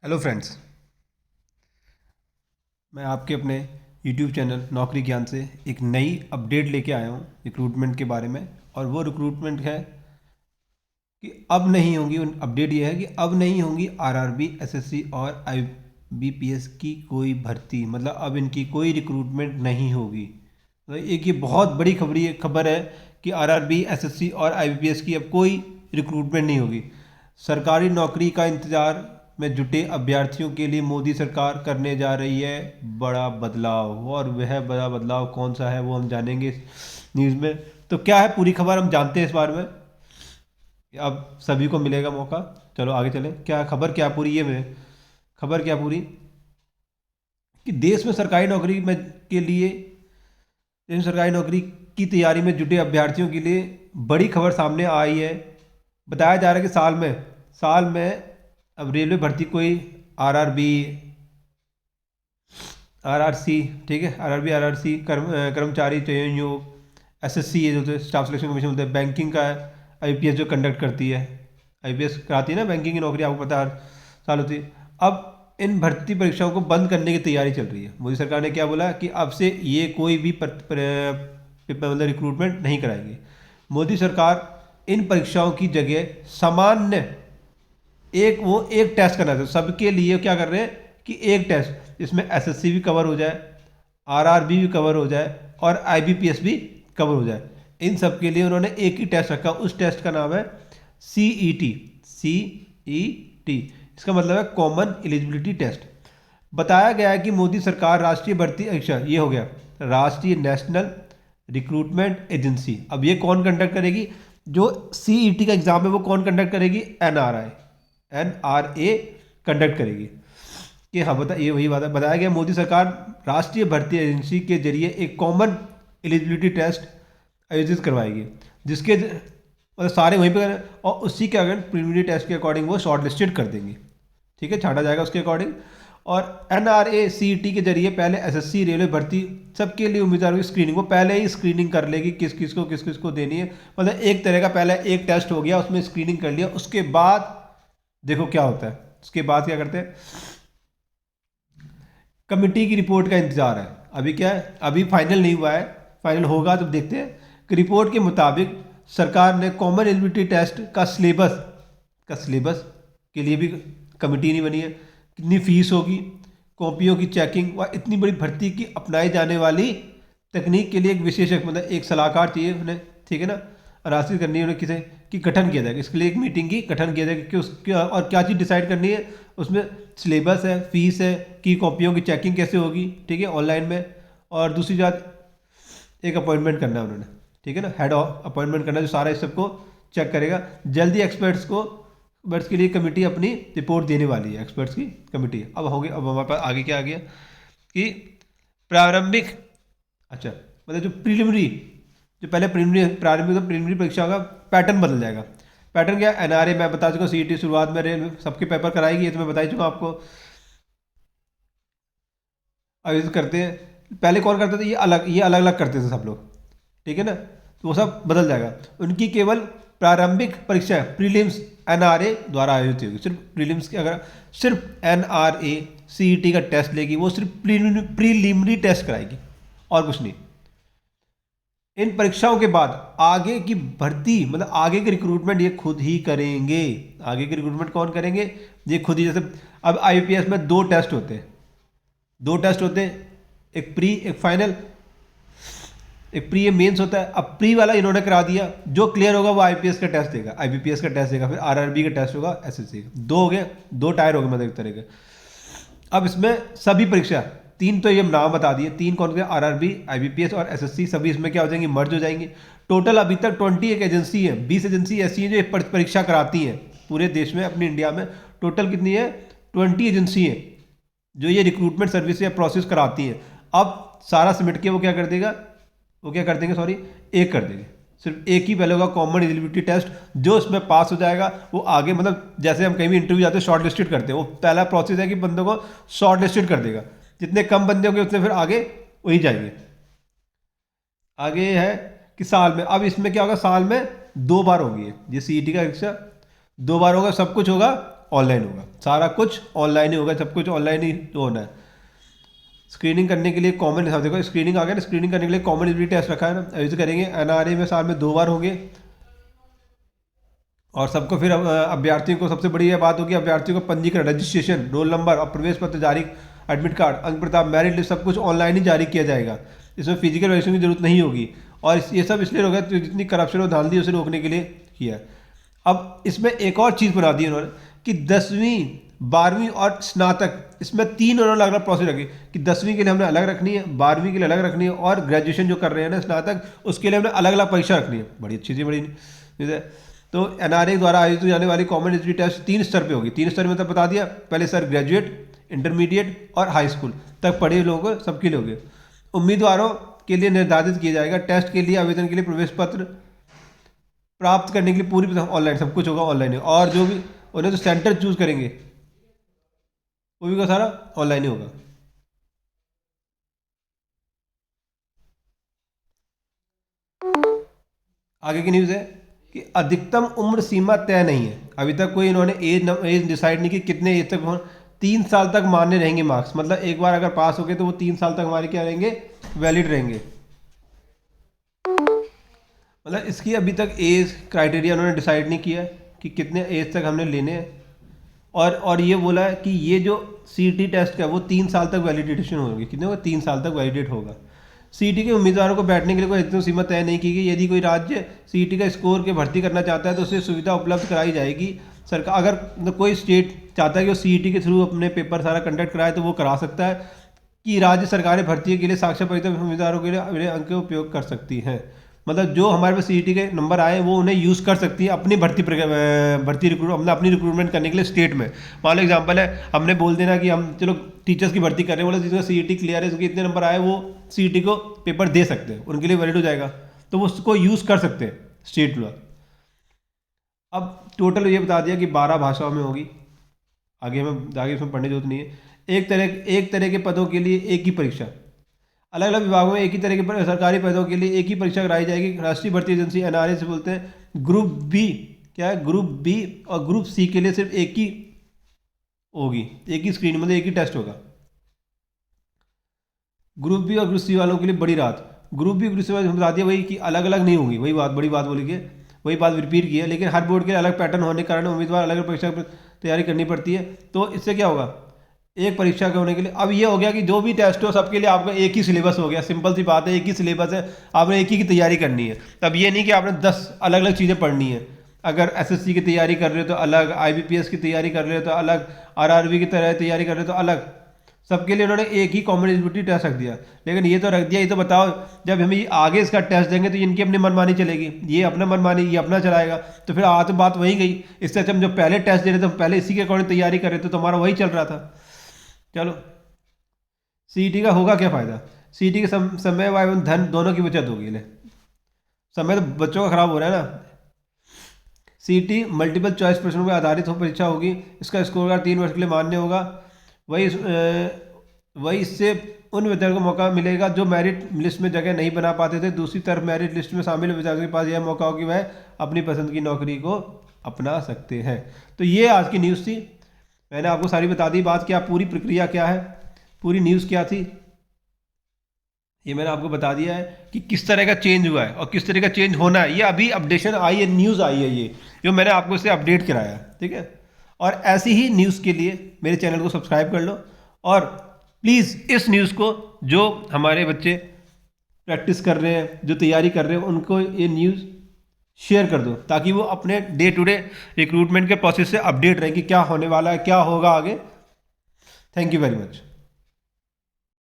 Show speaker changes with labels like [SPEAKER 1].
[SPEAKER 1] Hello friends. मैं आपके अपने यूट्यूब चैनल नौकरी ज्ञान से एक नई अपडेट लेके आया हूँ रिक्रूटमेंट के बारे में। और वो रिक्रूटमेंट है कि अब नहीं होंगी, अपडेट ये है कि अब नहीं होंगी आरआरबी, एसएससी और आईबीपीएस की कोई भर्ती। मतलब अब इनकी कोई रिक्रूटमेंट नहीं होगी। तो एक ये बहुत बड़ी खबर है कि आरआरबी, एसएससी और आईबीपीएस की अब कोई रिक्रूटमेंट नहीं होगी। सरकारी नौकरी का इंतजार में जुटे अभ्यर्थियों के लिए मोदी सरकार करने जा रही है बड़ा बदलाव। और वह बड़ा बदलाव कौन सा है वो हम जानेंगे इस न्यूज़ में। तो क्या है पूरी खबर हम जानते हैं इस बारे में। अब सभी को मिलेगा मौका। चलो आगे चलें। क्या खबर, क्या पूरी ये में खबर क्या पूरी कि देश में सरकारी नौकरी में के लिए देश में सरकारी नौकरी की तैयारी में जुटे अभ्यर्थियों के लिए बड़ी खबर सामने आई है। बताया जा रहा है कि साल में अब रेलवे भर्ती कोई आरआरबी, आरआरसी, ठीक है, आरआरबी, आरआरसी, कर्मचारी चयन आयोग, एसएससी, ये जो होते हैं स्टाफ सिलेक्शन कमीशन होता है, बैंकिंग का है, आईपीएस जो कंडक्ट करती है, आईपीएस कराती है ना बैंकिंग की नौकरी, आपको पता है हर साल होती है। अब इन भर्ती परीक्षाओं को बंद करने की तैयारी चल रही है। मोदी सरकार ने क्या बोला कि अब से ये कोई भी मतलब रिक्रूटमेंट नहीं कराएगी। मोदी सरकार इन परीक्षाओं की जगह सामान्य एक टेस्ट करना है सबके लिए। क्या कर रहे हैं कि एक टेस्ट जिसमें एसएससी भी कवर हो जाए, आरआरबी भी कवर हो जाए और आईबीपीएस भी कवर हो जाए। इन सब के लिए उन्होंने एक ही टेस्ट रखा। उस टेस्ट का नाम है सीईटी। सीईटी इसका मतलब है कॉमन एलिजिबिलिटी टेस्ट। बताया गया है कि मोदी सरकार राष्ट्रीय भर्ती, अच्छा ये हो गया, राष्ट्रीय नेशनल रिक्रूटमेंट एजेंसी। अब ये कौन कंडक्ट करेगी? जो सीईटी का एग्जाम है वो कौन कंडक्ट करेगी? एनआरए कंडक्ट करेगी। कि हाँ बता, ये वही बात है। बताया गया मोदी सरकार राष्ट्रीय भर्ती एजेंसी के जरिए एक कॉमन एलिजिबिलिटी टेस्ट आयोजित करवाएगी, जिसके मतलब सारे वहीं पे करें और उसी के अगर प्रीलिमिनरी टेस्ट के अकॉर्डिंग वो शॉर्ट लिस्टेड कर देंगे। ठीक है, छाटा जाएगा उसके अकॉर्डिंग। और एनआरए सीईटी के जरिए पहले एसएससी, रेलवे भर्ती सबके लिए उम्मीदवारों की स्क्रीनिंग वो पहले ही स्क्रीनिंग कर लेगी किस किस को देनी है। मतलब एक तरह का पहले एक टेस्ट हो गया, उसमें स्क्रीनिंग कर लिया। उसके बाद देखो क्या होता है। उसके बाद क्या करते हैं, कमेटी की रिपोर्ट का इंतजार है। अभी क्या है, अभी फाइनल नहीं हुआ है, फाइनल होगा तो देखते हैं कि रिपोर्ट के मुताबिक सरकार ने कॉमन एलिजिबिलिटी टेस्ट का सिलेबस के लिए भी कमेटी नहीं बनी है। कितनी फीस होगी, कॉपियों की चेकिंग व इतनी बड़ी भर्ती की अपनाई जाने वाली तकनीक के लिए एक विशेषज्ञ मतलब एक सलाहकार चाहिए उन्हें, ठीक है ना। राशि करनी है उन्हें, किसे की गठन किया जाएगा। इसके लिए एक मीटिंग की गठन किया जाएगा कि उसकी और क्या चीज़ डिसाइड करनी है। उसमें सिलेबस है, फीस है, की कॉपियों की चेकिंग कैसे होगी, ठीक है, ऑनलाइन में। और दूसरी बात, एक अपॉइंटमेंट करना है उन्होंने, ठीक है ना, हेड अपॉइंटमेंट करना जो सारा इस सबको चेक करेगा। जल्दी एक्सपर्ट्स के लिए कमेटी अपनी रिपोर्ट देने वाली है, एक्सपर्ट्स की कमेटी। अब होगी, अब हमारे पास आगे क्या आ गया कि प्रारंभिक, अच्छा मतलब जो प्रीलिमिनरी, जो पहले प्रीलिमिनरी परीक्षा का पैटर्न बदल जाएगा। पैटर्न क्या है? एनआरए मैं बता चुका, सीईटी शुरुआत में रेल सबके पेपर कराएगी, ये तो मैं बता ही चुका आपको। आयोजित करते हैं, पहले कौन करते थे? ये अलग अलग करते थे सब लोग, ठीक है ना। तो वो सब बदल जाएगा। उनकी केवल प्रारंभिक परीक्षा प्रीलिम्स एनआरए द्वारा आयोजित होगी। सिर्फ प्रीलिम्स की, अगर सिर्फ एनआरए सीईटी का टेस्ट लेगी, वो सिर्फ प्रीलिमिनरी टेस्ट कराएगी और कुछ नहीं। इन परीक्षाओं के बाद आगे की भर्ती मतलब आगे की रिक्रूटमेंट ये खुद ही करेंगे। आगे की रिक्रूटमेंट कौन करेंगे? ये खुद ही। जैसे अब आईपीएस में दो टेस्ट होते हैं, एक प्री एक फाइनल। एक प्री मेंस होता है। अब प्री वाला इन्होंने करा दिया, जो क्लियर होगा वो आईपीएस का टेस्ट देगा, आईबीपीएस का टेस्ट देगा, फिर आरआरबी का टेस्ट होगा, एसएससी का। दो हो गए, दो टायर हो गए मतलब एक तरह के। अब इसमें सभी परीक्षा तीन तो ये नाम बता दिए, तीन कौन से? आरआरबी, आईबीपीएस और एसएससी। सभी इसमें क्या हो जाएंगी? मर्ज हो जाएंगी। टोटल अभी तक 20 एक एजेंसी है, 20 एजेंसी ऐसी हैं जो ये परीक्षा कराती हैं पूरे देश में, अपनी इंडिया में। टोटल कितनी है? 20 एजेंसी है जो ये रिक्रूटमेंट सर्विस या प्रोसेस कराती हैं। अब सारा सिमट के वो क्या कर देगा, वो क्या कर देंगे, सॉरी, एक कर देंगे। सिर्फ एक ही पहले होगा कॉमन एलिजिबिलिटी टेस्ट। जो उसमें पास हो जाएगा वो आगे, मतलब जैसे हम कहीं भी इंटरव्यू जाते हैं शॉर्ट लिस्टेड करते हैं, वो पहला प्रोसेस है कि बंदों को शॉर्ट लिस्टेड कर देगा। जितने कम बंदे होंगे उतने फिर आगे वही जाएंगे। आगे है कि साल में, अब इसमें क्या होगा, साल में 2 बार होगी ये सीईटी का परीक्षा, 2 बार होगा, सब कुछ होगा ऑनलाइन होगा, सारा कुछ ऑनलाइन ही होगा, सब कुछ ऑनलाइन ही तो होना है। स्क्रीनिंग करने के लिए कॉमन, देखो स्क्रीनिंग आ गया ना, स्क्रीनिंग करने के लिए कॉमन एलिजिबिलिटी टेस्ट रखा है ना, अभी तो करेंगे। एनआरए में साल में 2 बार होंगे, और सबको फिर अभ्यर्थियों को सबसे बड़ी यह बात होगी, अभ्यर्थियों को पंजीकरण, रजिस्ट्रेशन, रोल नंबर और प्रवेश पत्र जारी, एडमिट कार्ड, अंक प्रताप, मेरिट लिस्ट सब कुछ ऑनलाइन ही जारी किया जाएगा। इसमें फिजिकल वेरिफिकेशन की जरूरत नहीं होगी। और ये सब इसलिए होगा तो जितनी करप्शन और धांधली उसे रोकने के लिए किया है। अब इसमें एक और चीज़ बना दी उन्होंने कि 10वीं 12वीं और स्नातक, इसमें 3 उन्होंने अलग अलग प्रोसेस रखी कि 10वीं के लिए हमने अलग रखनी है, 12वीं के लिए अलग रखनी है, और ग्रेजुएशन जो कर रहे हैं ना स्नातक, उसके लिए हमने अलग अलग परीक्षा रखनी है। बड़ी अच्छी चीज़, बड़ी चीज़ है। तो एनआरए द्वारा आयोजित जाने वाली कॉमन एलिजिबिलिटी टेस्ट 3 स्तर पे होगी। 3 स्तर में तो बता दिया, पहले सर ग्रेजुएट, इंटरमीडिएट और हाई स्कूल तक पढ़े लोगों को सबके लिए होंगे। उम्मीदवारों के लिए निर्धारित किया जाएगा। टेस्ट के लिए आवेदन के लिए प्रवेश पत्र प्राप्त करने के लिए पूरी ऑनलाइन, सब कुछ होगा ऑनलाइन। और जो भी उन्हें जो सेंटर चूज करेंगे वो भी का सारा ऑनलाइन ही होगा। आगे की न्यूज़ है कि अधिकतम उम्र सीमा तय नहीं है। अभी तक कोई इन्होंने एज डिसाइड नहीं की कितने एज तक। 3 साल तक मान्य रहेंगे मार्क्स, मतलब एक बार अगर पास हो गए तो वो 3 साल तक हमारे क्या रहेंगे, वैलिड रहेंगे। मतलब इसकी अभी तक एज क्राइटेरिया उन्होंने डिसाइड नहीं किया है कि कितने एज तक हमने लेने हैं। और ये बोला है कि ये जो सीईटी टेस्ट का वो 3 साल तक वैलिडेशन होगी। कितने होगा, 3 साल तक वैलिडेट होगा। सीईटी के उम्मीदवारों को बैठने के लिए कोई अधिकतम सीमा तय नहीं की गई। यदि कोई राज्य सीईटी का स्कोर के भर्ती करना चाहता है तो उसे सुविधा उपलब्ध कराई जाएगी। सरकार अगर कोई स्टेट चाहता है कि वो सीईटी के थ्रू अपने पेपर सारा कंडक्ट कराए तो वो करा सकता है, कि राज्य सरकारें भर्ती के लिए साक्षर परीक्षा उम्मीदवारों के लिए अपने अंक का उपयोग कर सकती हैं। मतलब जो हमारे पास सीईटी के नंबर आए वो उन्हें यूज़ कर सकती है अपनी अपनी रिक्रूटमेंट करने के लिए स्टेट में। मान लो एग्जांपल है, हमने बोल देना कि हम चलो टीचर्स की भर्ती कर रहे हैं, बोले जिसका सीईटी क्लियर है, उसके इतने नंबर आए, वो सीईटी को पेपर दे सकते हैं, उनके लिए वैलिड हो जाएगा, तो वो उसको यूज़ कर सकते हैं स्टेट में। अब टोटल ये बता दिया कि 12 भाषाओं में होगी। आगे इसमें पढ़ने की जरूरत नहीं है। एक तरह के पदों के लिए एक ही परीक्षा, अलग अलग विभागों में एक ही तरह के सरकारी पदों के लिए एक ही परीक्षा कराई जाएगी। राष्ट्रीय भर्ती एजेंसी एनआरए से बोलते हैं। ग्रुप बी क्या है, ग्रुप बी और ग्रुप सी के लिए सिर्फ एक ही होगी, एक ही स्क्रीन, मतलब एक ही टेस्ट होगा। ग्रुप बी और ग्रुप सी वालों के लिए बड़ी रात। ग्रुप बी ग्रुप सी वाले बता दिया वही कि अलग अलग नहीं होंगी, वही बात बड़ी बात बोली गई, वही बात रिपीट की है। लेकिन हर बोर्ड के अलग पैटर्न होने के कारण उम्मीदवार अलग अलग परीक्षा की तैयारी करनी पड़ती है। तो इससे क्या होगा, एक परीक्षा के होने के लिए अब ये हो गया कि जो भी टेस्ट हो सबके लिए आपका एक ही सिलेबस हो गया। सिंपल सी बात है, एक ही सिलेबस है, आपने एक ही की तैयारी करनी है। तब ये नहीं कि आपने 10 अलग अलग चीज़ें पढ़नी है। अगर एसएससी की तैयारी कर रहे हो तो अलग, आईबीपीएस की तैयारी कर रहे हो तो अलग, आरआरबी की तरह तैयारी कर रहे हो तो अलग, सबके लिए उन्होंने एक ही कॉमन एलिजिबिलिटी टेस्ट रख दिया। लेकिन ये तो रख दिया, ये तो बताओ जब हमें आगे इसका टेस्ट देंगे तो इनकी अपनी मनमानी चलेगी, ये अपना मनमानी, ये अपना चलाएगा, तो फिर तो बात वही गई। इससे अच्छा हम जो पहले टेस्ट दे रहे थे पहले इसी के अकॉर्डिंग तैयारी कर रहे थे तो हमारा वही चल रहा था। चलो, सीईटी का होगा क्या फ़ायदा, सीईटी के समय व एवं धन दोनों की बचत होगी। ले समय तो बच्चों का खराब हो रहा है ना। सीईटी मल्टीपल चॉइस प्रश्नों पर आधारित परीक्षा होगी। इसका स्कोर कार्ड 3 वर्ष के लिए मान्य होगा। वही इससे उन विद्यार्थियों को मौका मिलेगा जो मेरिट लिस्ट में जगह नहीं बना पाते थे। दूसरी तरफ मेरिट लिस्ट में शामिल विद्यार्थियों के पास यह मौका हो कि वह अपनी पसंद की नौकरी को अपना सकते हैं। तो ये आज की न्यूज़ थी, मैंने आपको सारी बता दी बात, क्या पूरी प्रक्रिया क्या है, पूरी न्यूज़ क्या थी, ये मैंने आपको बता दिया है कि किस तरह का चेंज हुआ है और किस तरह का चेंज होना है। ये अभी अपडेशन आई है, न्यूज़ आई है, ये जो मैंने आपको इसे अपडेट कराया, ठीक है। और ऐसी ही न्यूज़ के लिए मेरे चैनल को सब्सक्राइब कर लो, और प्लीज़ इस न्यूज़ को जो हमारे बच्चे प्रैक्टिस कर रहे हैं, जो तैयारी कर रहे हैं, उनको ये न्यूज़ शेयर कर दो ताकि वो अपने डे टू डे रिक्रूटमेंट के प्रोसेस से अपडेट रहें कि क्या होने वाला है, क्या होगा आगे। Thank you very much.